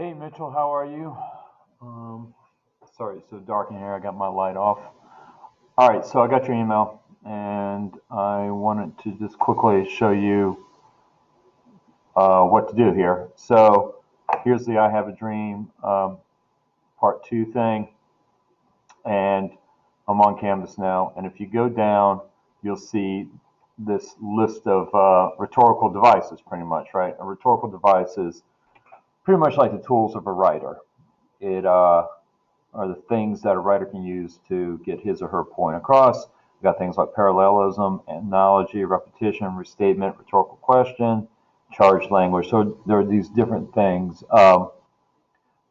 Hey Mitchell, how are you? Sorry, it's so dark in here. I got my light off. All right, so I got your email, and I wanted to just quickly show you what to do here. So here's the I Have a Dream part two thing, and I'm on Canvas now. And if you go down, you'll see this list of rhetorical devices, pretty much, right? A rhetorical device is pretty much like the tools of a writer. It are the things that a writer can use to get his or her point across. We've got things like parallelism, analogy, repetition, restatement, rhetorical question, charged language. So there are these different things.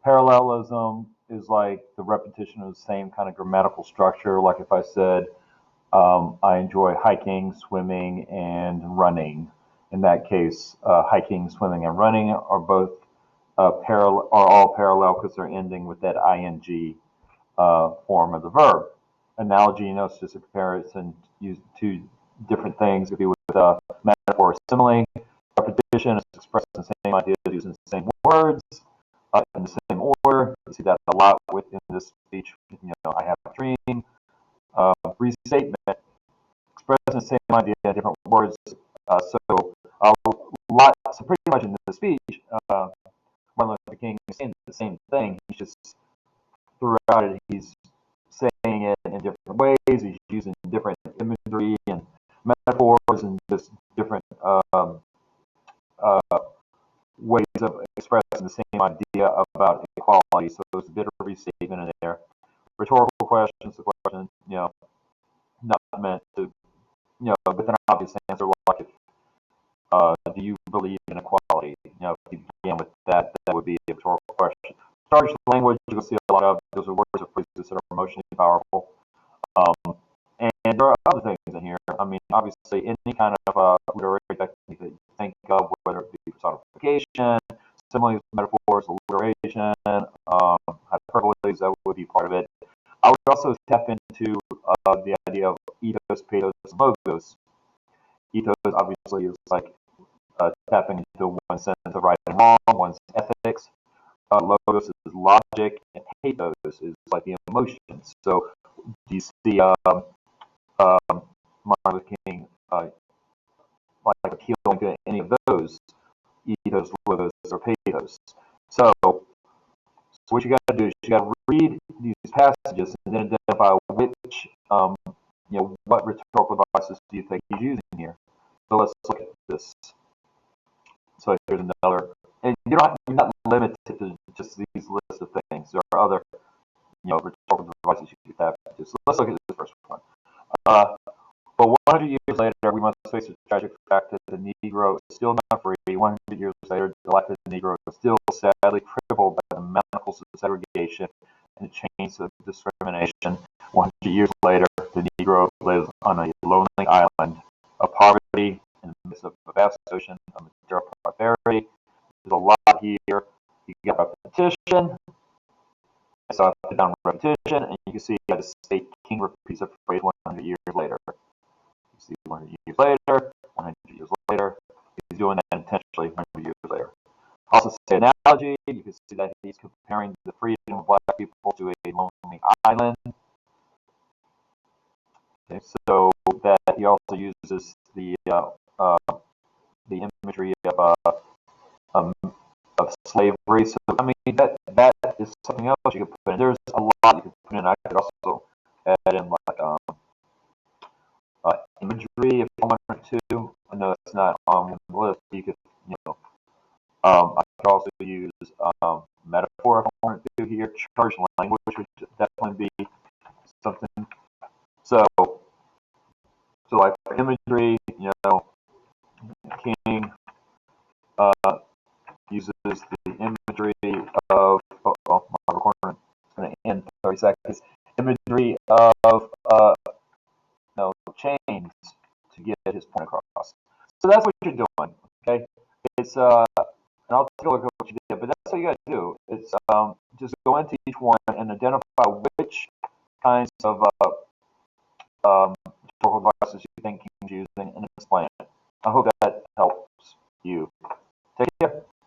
Parallelism is like the repetition of the same kind of grammatical structure. Like if I said, I enjoy hiking, swimming, and running. In that case, hiking, swimming, and running are both are all parallel because they're ending with that ing form of the verb. Analogy, it's just a comparison. Use two different things. It could be with metaphor or simile. Repetition is expressing the same ideas using the same words in the same order. You see that a lot within this speech. I have a dream. Restatement, expressing the same idea in different words. So a lot. So pretty much in the speech, Martin Luther King is saying the same thing. He's just throughout it, he's saying it in different ways. He's using different imagery and metaphors and just different uh, ways of expressing the same idea about equality. So there's a bit of restatement in there. Rhetorical questions, the question, not meant to, with an obvious answer like, do you believe in equality? If you begin with that, that would be a rhetorical question. Charged language, you'll see a lot of those are words or phrases that are emotionally powerful. And there are other things in here. I mean, obviously, any kind of literary technique that you think of, whether it be personification, similes, metaphors, alliteration, hyperboles, that would be part of it. I would also tap into the idea of ethos, pathos, and logos. Ethos, obviously, is like tapping into one's sense of right and wrong, one's ethics. Logos is logic, and pathos is like the emotions. So, do you see Martin Luther King like appealing to any of those ethos, logos, or pathos? So what you got to do is you got to read these passages and then identify which, what rhetorical devices do you think he's using here. So let's look at this. So here's another, and you're not limited to just these lists of things. There are other, rhetorical devices you could tap into. So let's look at this first one. But 100 years later, we must face the tragic fact that the Negro is still not free. 100 years later, the life of the Negro is still sadly crippled by the manacles of segregation and the chains of discrimination. 100 years later, the Negro lives on a lonely island of poverty in the midst of a vast ocean of material prosperity. There's a lot here. You got repetition. So I put down repetition, and you can see the state king repeats a phrase 100 years later. You see 100 years later, 100 years later. He's doing that intentionally 100 years later. Also, say analogy. You can see that he's comparing the freedom of black people to a lonely island. Okay, so that he also uses the imagery of slavery. So I mean that is something else you could put in. There's a lot you could put in. I could also add in like imagery if you wanted to. I know it's not on the list. You could, I could also use metaphor if I wanted to here. Charged language would definitely be something. So like for imagery, King uses the imagery of my recording is going to end 30 seconds. Imagery of chains to get his point across. So that's what you're doing. Okay, it's and I'll take a look at what you did, but that's what you got to do. It's just go into each one and identify which kinds of rhetorical devices you think King's using and explain it. I hope that helps you. Take care.